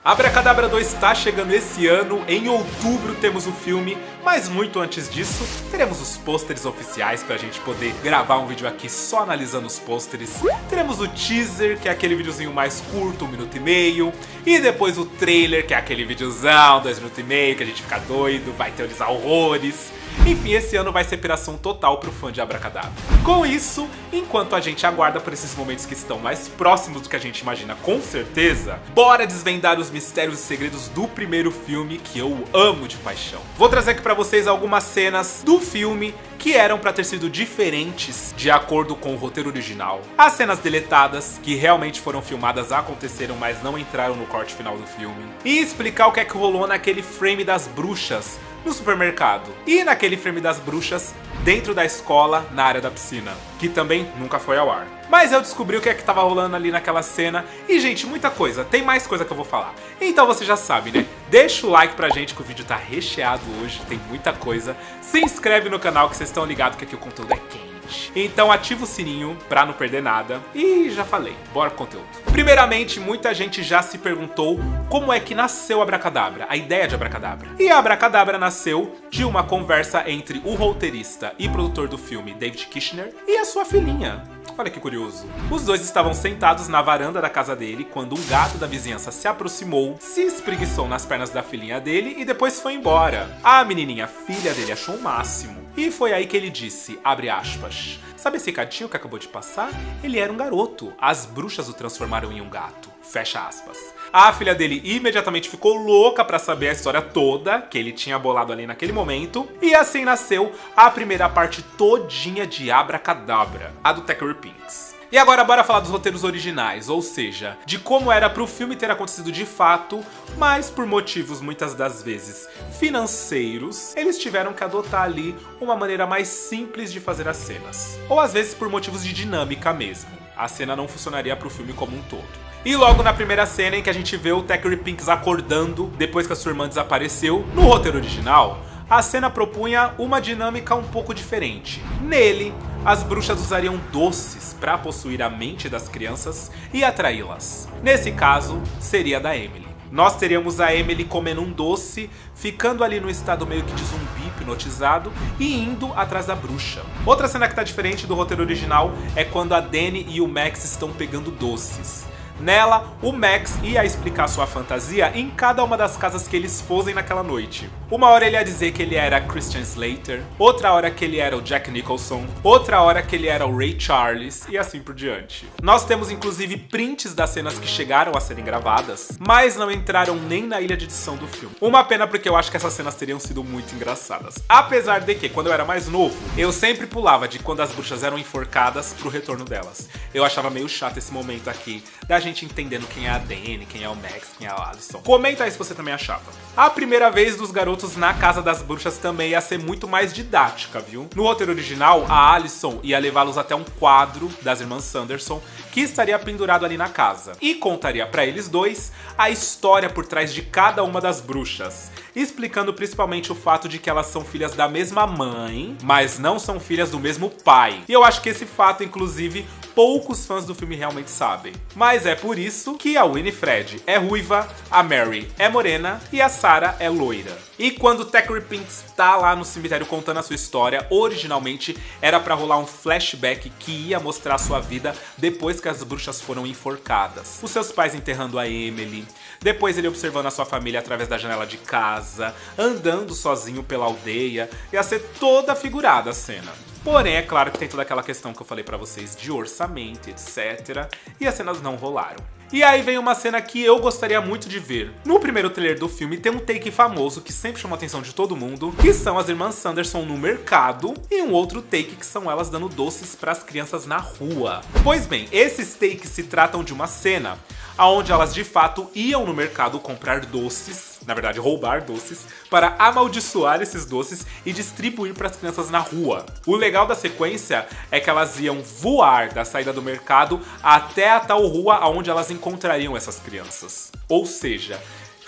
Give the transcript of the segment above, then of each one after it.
Abracadabra 2 está chegando esse ano, em outubro temos o filme, mas muito antes disso, teremos os pôsteres oficiais pra gente poder gravar um vídeo aqui só analisando os pôsteres. Teremos o teaser, que é aquele videozinho mais curto, 1 minuto e meio, e depois o trailer, que é aquele videozão, 2 minutos e meio, que a gente fica doido, vai teorizar horrores. Enfim, esse ano vai ser piração total pro fã de Abracadabra. Com isso, enquanto a gente aguarda por esses momentos que estão mais próximos do que a gente imagina com certeza, bora desvendar os mistérios e segredos do primeiro filme, que eu amo de paixão. Vou trazer aqui pra vocês algumas cenas do filme que eram pra ter sido diferentes de acordo com o roteiro original. As cenas deletadas, que realmente foram filmadas, aconteceram, mas não entraram no corte final do filme. E explicar o que é que rolou naquele frame das bruxas no supermercado. E naquele frame das bruxas dentro da escola, na área da piscina, que também nunca foi ao ar. Mas eu descobri o que é que tava rolando ali naquela cena. E gente, muita coisa, tem mais coisa que eu vou falar. Então você já sabe, né? Deixa o like pra gente que o vídeo tá recheado hoje, tem muita coisa. Se inscreve no canal que vocês estão ligados que aqui o conteúdo é quente. Então ativa o sininho pra não perder nada. E já falei, bora pro conteúdo. Primeiramente, muita gente já se perguntou como é que nasceu Abracadabra, a ideia de Abracadabra. E a Abracadabra nasceu de uma conversa entre o roteirista e produtor do filme, David Kirshner, e a sua filhinha. Olha que curioso. Os dois estavam sentados na varanda da casa dele quando um gato da vizinhança se aproximou, se espreguiçou nas pernas da filhinha dele e depois foi embora. A menininha, filha dele, achou o máximo. E foi aí que ele disse, abre aspas, sabe esse gatinho que acabou de passar? Ele era um garoto. As bruxas o transformaram em um gato. Fecha aspas. A filha dele imediatamente ficou louca pra saber a história toda que ele tinha bolado ali naquele momento. E assim nasceu a primeira parte todinha de Abracadabra, a do Thackeray Pinks. E agora bora falar dos roteiros originais, ou seja, de como era pro filme ter acontecido de fato, mas por motivos muitas das vezes financeiros, eles tiveram que adotar ali uma maneira mais simples de fazer as cenas. Ou às vezes por motivos de dinâmica mesmo. A cena não funcionaria pro filme como um todo. E logo na primeira cena em que a gente vê o Thackeray Pinks acordando depois que a sua irmã desapareceu, no roteiro original, a cena propunha uma dinâmica um pouco diferente. Nele, as bruxas usariam doces para possuir a mente das crianças e atraí-las. Nesse caso, seria da Emily. Nós teríamos a Emily comendo um doce, ficando ali no estado meio que de zumbi hipnotizado e indo atrás da bruxa. Outra cena que tá diferente do roteiro original é quando a Dani e o Max estão pegando doces. Nela, o Max ia explicar sua fantasia em cada uma das casas que eles fossem naquela noite. Uma hora ele ia dizer que ele era Christian Slater, outra hora que ele era o Jack Nicholson, outra hora que ele era o Ray Charles e assim por diante. Nós temos inclusive prints das cenas que chegaram a serem gravadas, mas não entraram nem na ilha de edição do filme. Uma pena porque eu acho que essas cenas teriam sido muito engraçadas. Apesar de que, quando eu era mais novo, eu sempre pulava de quando as bruxas eram enforcadas pro retorno delas. Eu achava meio chato esse momento aqui, da gente entendendo quem é a Dani, quem é o Max, quem é a Alison. Comenta aí se você também achava. A primeira vez dos garotos na casa das bruxas também ia ser muito mais didática, viu? No roteiro original, a Alison ia levá-los até um quadro das irmãs Sanderson que estaria pendurado ali na casa e contaria pra eles dois a história por trás de cada uma das bruxas, explicando principalmente o fato de que elas são filhas da mesma mãe, mas não são filhas do mesmo pai. E eu acho que esse fato, inclusive, poucos fãs do filme realmente sabem. Mas é por isso que a Winifred é ruiva, a Mary é morena e a Sarah é loira. E quando o Thackeray Pinks tá lá no cemitério contando a sua história, originalmente era pra rolar um flashback que ia mostrar a sua vida depois que as bruxas foram enforcadas. Os seus pais enterrando a Emily, depois ele observando a sua família através da janela de casa, andando sozinho pela aldeia, ia ser toda figurada a cena. Porém, é claro que tem toda aquela questão que eu falei pra vocês de orçamento, etc. E as cenas não rolaram. E aí vem uma cena que eu gostaria muito de ver. No primeiro trailer do filme tem um take famoso que sempre chama a atenção de todo mundo, que são as irmãs Sanderson no mercado, e um outro take que são elas dando doces para as crianças na rua. Pois bem, esses takes se tratam de uma cena onde elas de fato iam no mercado comprar doces, na verdade roubar doces, para amaldiçoar esses doces e distribuir para as crianças na rua. O legal da sequência é que elas iam voar da saída do mercado até a tal rua onde elas encontrariam essas crianças. Ou seja,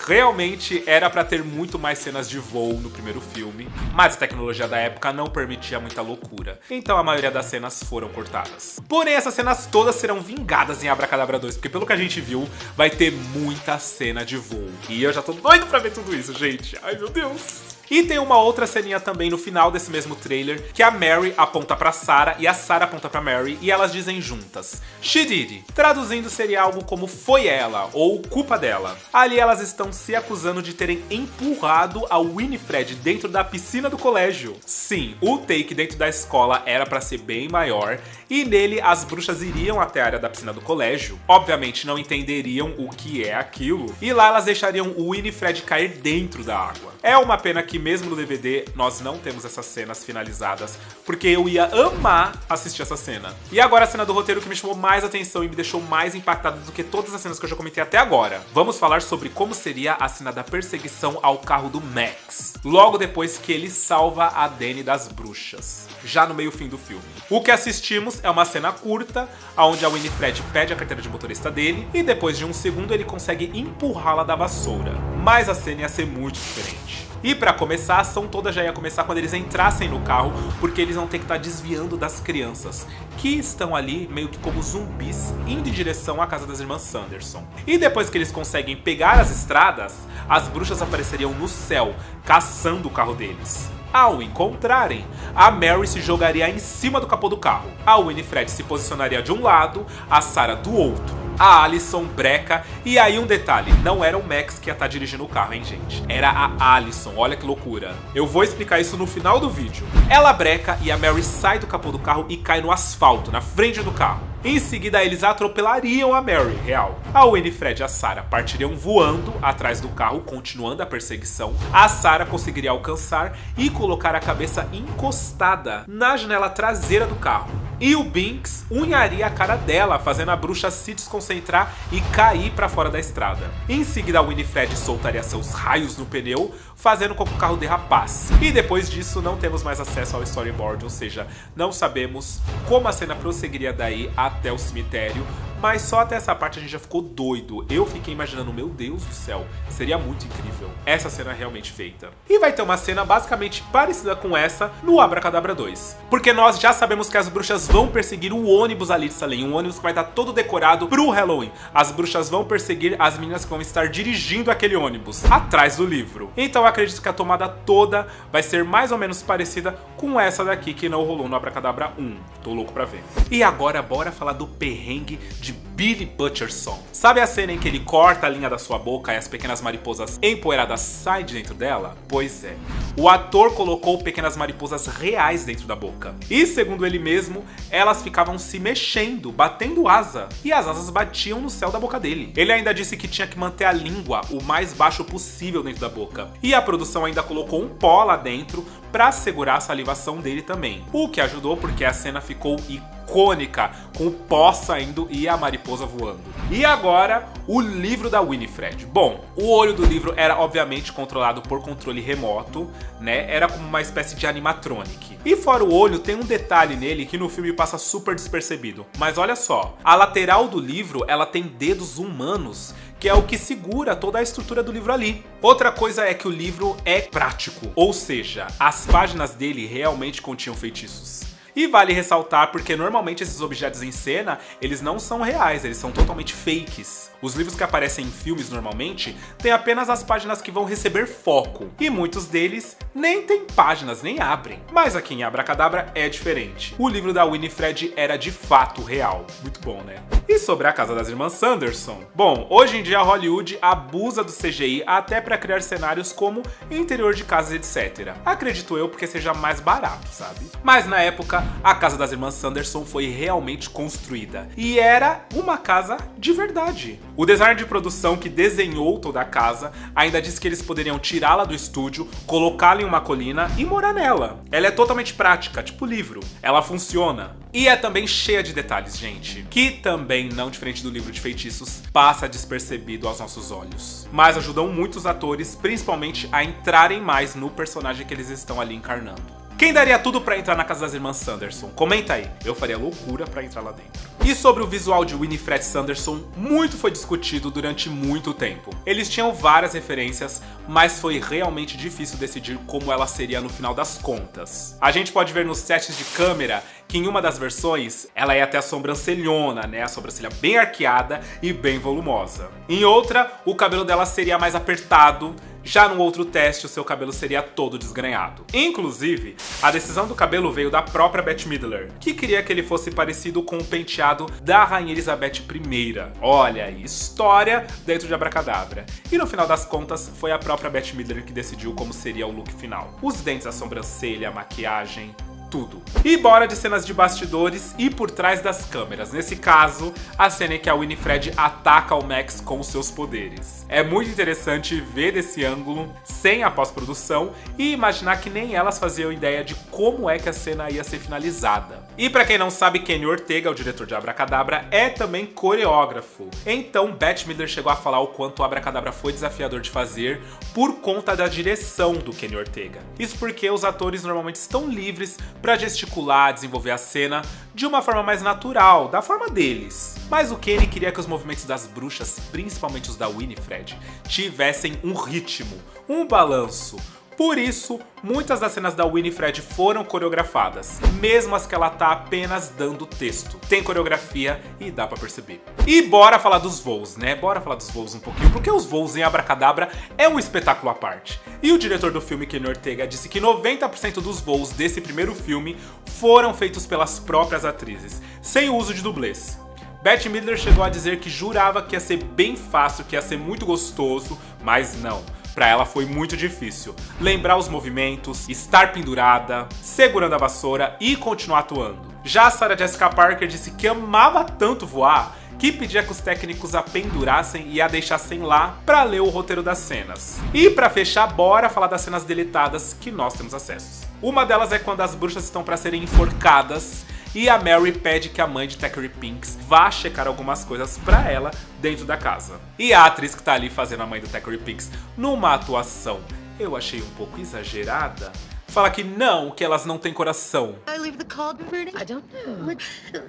Realmente era pra ter muito mais cenas de voo no primeiro filme, mas a tecnologia da época não permitia muita loucura, então a maioria das cenas foram cortadas. Porém, essas cenas todas serão vingadas em Abracadabra 2, porque pelo que a gente viu, vai ter muita cena de voo. E eu já tô doido pra ver tudo isso, gente. Ai, meu Deus. E tem uma outra ceninha também no final desse mesmo trailer, que a Mary aponta pra Sarah e a Sarah aponta pra Mary e elas dizem juntas, "She did it", traduzindo seria algo como "foi ela" ou "culpa dela". Ali elas estão se acusando de terem empurrado a Winifred dentro da piscina do colégio. Sim, o take dentro da escola era pra ser bem maior e nele as bruxas iriam até a área da piscina do colégio. Obviamente não entenderiam o que é aquilo e lá elas deixariam o Winifred cair dentro da água. É uma pena que mesmo no DVD nós não temos essas cenas finalizadas, porque eu ia amar assistir essa cena. E agora a cena do roteiro que me chamou mais atenção e me deixou mais impactado do que todas as cenas que eu já comentei até agora. Vamos falar sobre como seria a cena da perseguição ao carro do Max, logo depois que ele salva a Dani das bruxas, já no meio fim do filme. O que assistimos é uma cena curta, onde a Winifred pede a carteira de motorista dele e depois de um segundo ele consegue empurrá-la da vassoura. Mas a cena ia ser muito diferente. E pra começar, a ação toda já ia começar quando eles entrassem no carro, porque eles vão ter que estar desviando das crianças, que estão ali meio que como zumbis, indo em direção à casa das irmãs Sanderson. E depois que eles conseguem pegar as estradas, as bruxas apareceriam no céu, caçando o carro deles. Ao encontrarem, a Mary se jogaria em cima do capô do carro. A Winifred se posicionaria de um lado, a Sarah do outro. A Allison breca, e aí um detalhe, não era o Max que ia estar dirigindo o carro, hein, gente? Era a Allison, olha que loucura. Eu vou explicar isso no final do vídeo. Ela breca e a Mary sai do capô do carro e cai no asfalto, na frente do carro. Em seguida, eles atropelariam a Mary, real. A Winifred e a Sarah partiriam voando atrás do carro, continuando a perseguição. A Sarah conseguiria alcançar e colocar a cabeça encostada na janela traseira do carro. E o Binks unharia a cara dela, fazendo a bruxa se desconcentrar e cair para fora da estrada. Em seguida, a Winifred soltaria seus raios no pneu, fazendo com que o carro derrapasse. E depois disso, não temos mais acesso ao storyboard, ou seja, não sabemos como a cena prosseguiria daí até o cemitério, mas só até essa parte a gente já ficou doido. Eu fiquei imaginando, meu Deus do céu, seria muito incrível essa cena realmente feita. E vai ter uma cena basicamente parecida com essa no Abracadabra 2. Porque nós já sabemos que as bruxas vão perseguir o ônibus ali de Salem, um ônibus que vai estar todo decorado pro Halloween. As bruxas vão perseguir as meninas que vão estar dirigindo aquele ônibus, atrás do livro. Então eu acredito que a tomada toda vai ser mais ou menos parecida com essa daqui que não rolou no Abracadabra 1. Tô louco pra ver. E agora bora falar do perrengue de Billy Butcherson. Sabe a cena em que ele corta a linha da sua boca e as pequenas mariposas empoeiradas saem de dentro dela? Pois é. O ator colocou pequenas mariposas reais dentro da boca. E segundo ele mesmo, elas ficavam se mexendo, batendo asa. E as asas batiam no céu da boca dele. Ele ainda disse que tinha que manter a língua o mais baixo possível dentro da boca. E a produção ainda colocou um pó lá dentro pra segurar a salivação dele também. O que ajudou porque a cena ficou icônica, com o pó saindo e a mariposa voando. E agora, o livro da Winifred. Bom, o olho do livro era obviamente controlado por controle remoto, né? Era como uma espécie de animatronic. E fora o olho, tem um detalhe nele que no filme passa super despercebido. Mas olha só, a lateral do livro, ela tem dedos humanos, que é o que segura toda a estrutura do livro ali. Outra coisa é que o livro é prático, ou seja, as páginas dele realmente continham feitiços. E vale ressaltar porque normalmente esses objetos em cena, eles não são reais, eles são totalmente fakes. Os livros que aparecem em filmes normalmente têm apenas as páginas que vão receber foco. E muitos deles nem tem páginas, nem abrem. Mas aqui em Abracadabra é diferente. O livro da Winifred era de fato real. Muito bom, né? E sobre a casa das irmãs Sanderson? Bom, hoje em dia Hollywood abusa do CGI até para criar cenários como interior de casas, etc. Acredito eu porque seja mais barato, sabe? Mas na época, a casa das irmãs Sanderson foi realmente construída. E era uma casa de verdade. O designer de produção que desenhou toda a casa ainda disse que eles poderiam tirá-la do estúdio, colocá-la em uma colina e morar nela. Ela é totalmente prática, tipo livro. Ela funciona. E é também cheia de detalhes, gente. Que também, não diferente do livro de feitiços, passa despercebido aos nossos olhos. Mas ajudam muitos atores, principalmente, a entrarem mais no personagem que eles estão ali encarnando. Quem daria tudo pra entrar na casa das irmãs Sanderson? Comenta aí, eu faria loucura pra entrar lá dentro. E sobre o visual de Winifred Sanderson, muito foi discutido durante muito tempo. Eles tinham várias referências, mas foi realmente difícil decidir como ela seria no final das contas. A gente pode ver nos testes de câmera que em uma das versões, ela ia ter a sobrancelhona, né? A sobrancelha bem arqueada e bem volumosa. Em outra, o cabelo dela seria mais apertado. Já no outro teste, o seu cabelo seria todo desgrenhado. Inclusive, a decisão do cabelo veio da própria Bette Midler, que queria que ele fosse parecido com o penteado da Rainha Elizabeth I. Olha aí, história dentro de Abracadabra. E no final das contas, foi a própria Bette Midler que decidiu como seria o look final. Os dentes, a sobrancelha, a maquiagem, tudo. E bora de cenas de bastidores e por trás das câmeras. Nesse caso, a cena em que a Winifred ataca o Max com os seus poderes. É muito interessante ver desse ângulo, sem a pós-produção, e imaginar que nem elas faziam ideia de como é que a cena ia ser finalizada. E pra quem não sabe, Kenny Ortega, o diretor de Abracadabra, é também coreógrafo. Então, Bette Midler chegou a falar o quanto o Abracadabra foi desafiador de fazer por conta da direção do Kenny Ortega. Isso porque os atores normalmente estão livres pra gesticular, desenvolver a cena de uma forma mais natural, da forma deles. Mas o Kenny queria que os movimentos das bruxas, principalmente os da Winifred, tivessem um ritmo, um balanço. Por isso, muitas das cenas da Winifred foram coreografadas, mesmo as que ela tá apenas dando texto. Tem coreografia e dá pra perceber. E bora falar dos voos, né? Bora falar dos voos um pouquinho, porque os voos em Abracadabra é um espetáculo à parte. E o diretor do filme, Kenny Ortega, disse que 90% dos voos desse primeiro filme foram feitos pelas próprias atrizes, sem o uso de dublês. Bette Midler chegou a dizer que jurava que ia ser bem fácil, que ia ser muito gostoso, mas não. Pra ela foi muito difícil lembrar os movimentos, estar pendurada, segurando a vassoura e continuar atuando. Já a Sarah Jessica Parker disse que amava tanto voar que pedia que os técnicos a pendurassem e a deixassem lá pra ler o roteiro das cenas. E pra fechar, bora falar das cenas deletadas que nós temos acesso. Uma delas é quando as bruxas estão pra serem enforcadas e a Mary pede que a mãe de Thackeray Pinks vá checar algumas coisas pra ela dentro da casa. E a atriz que tá ali fazendo a mãe do Thackeray Pinks numa atuação, eu achei um pouco exagerada, fala que não, que elas não têm coração. I leave the cauldron burning? I don't know.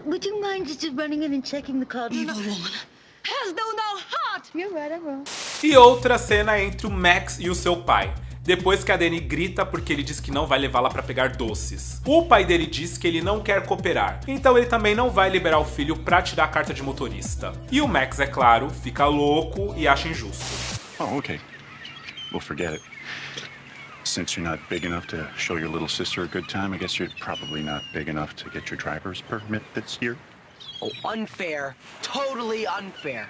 Would you mind just running in and checking the cauldron? Evil woman. Has no heart! You're right, I'm wrong. E outra cena entre o Max e o seu pai. Depois que a Dani grita porque ele diz que não vai levá-la pra pegar doces. O pai dele diz que ele não quer cooperar, então ele também não vai liberar o filho pra tirar a carta de motorista. E o Max, é claro, fica louco e acha injusto. Oh, okay. We'll forget it. Since you're not big enough to show your little sister a good time, I guess you're probably not big enough to get your driver's permit this year. Oh, unfair. Totally unfair.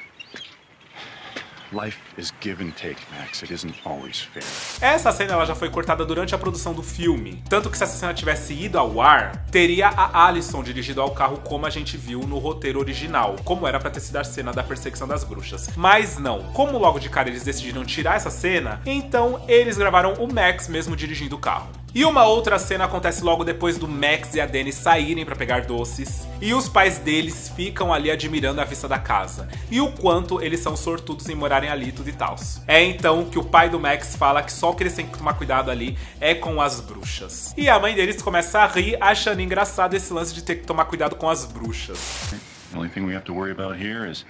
Life is give and take, Max. It isn't always fair. Essa cena ela já foi cortada durante a produção do filme, tanto que se essa cena tivesse ido ao ar, teria a Alison dirigido ao carro como a gente viu no roteiro original, como era pra ter sido a cena da perseguição das bruxas. Mas não, como logo de cara eles decidiram tirar essa cena, então eles gravaram o Max mesmo dirigindo o carro. E uma outra cena acontece logo depois do Max e a Dani saírem pra pegar doces, e os pais deles ficam ali admirando a vista da casa, e o quanto eles são sortudos em morarem ali e tudo e tal. É então que o pai do Max fala que só o que eles têm que tomar cuidado ali é com as bruxas. E a mãe deles começa a rir, achando engraçado esse lance de ter que tomar cuidado com as bruxas. The only thing we have to worry about here is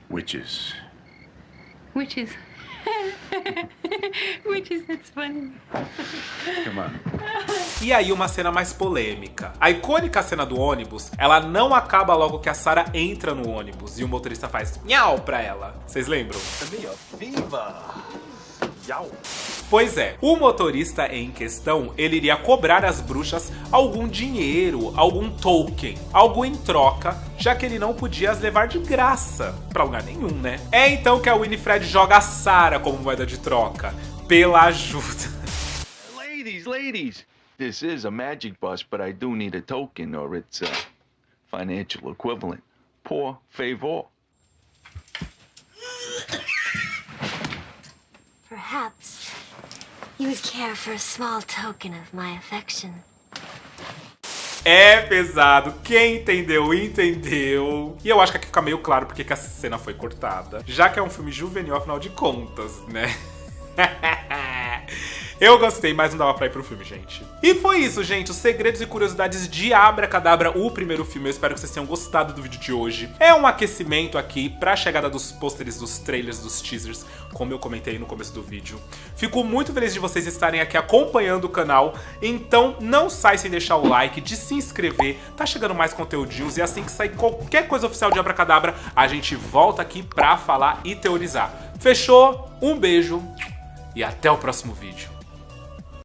witches. Witches. Witches, that's funny. Come on. E aí uma cena mais polêmica. A icônica cena do ônibus, ela não acaba logo que a Sarah entra no ônibus e o motorista faz nhau pra ela. Vocês lembram? Pois é, o motorista em questão, ele iria cobrar às bruxas algum dinheiro, algum token, algo em troca, já que ele não podia as levar de graça pra lugar nenhum, né? É então que a Winifred joga a Sarah como moeda de troca, pela ajuda. Ladies, this is a magic bus, but I do need a token or its financial equivalent. Por favor. Perhaps you would care for a small token of my affection. É pesado, quem entendeu, entendeu. E eu acho que aqui fica meio claro porque que a cena foi cortada, já que é um filme juvenil, afinal de contas, né? Eu gostei, mas não dava pra ir pro filme, gente. E foi isso, gente. Os segredos e curiosidades de Abracadabra, o primeiro filme. Eu espero que vocês tenham gostado do vídeo de hoje. É um aquecimento aqui pra chegada dos pôsteres, dos trailers, dos teasers, como eu comentei no começo do vídeo. Fico muito feliz de vocês estarem aqui acompanhando o canal. Então não sai sem deixar o like, de se inscrever. Tá chegando mais conteúdinhos e assim que sair qualquer coisa oficial de Abracadabra, a gente volta aqui pra falar e teorizar. Fechou? Um beijo e até o próximo vídeo.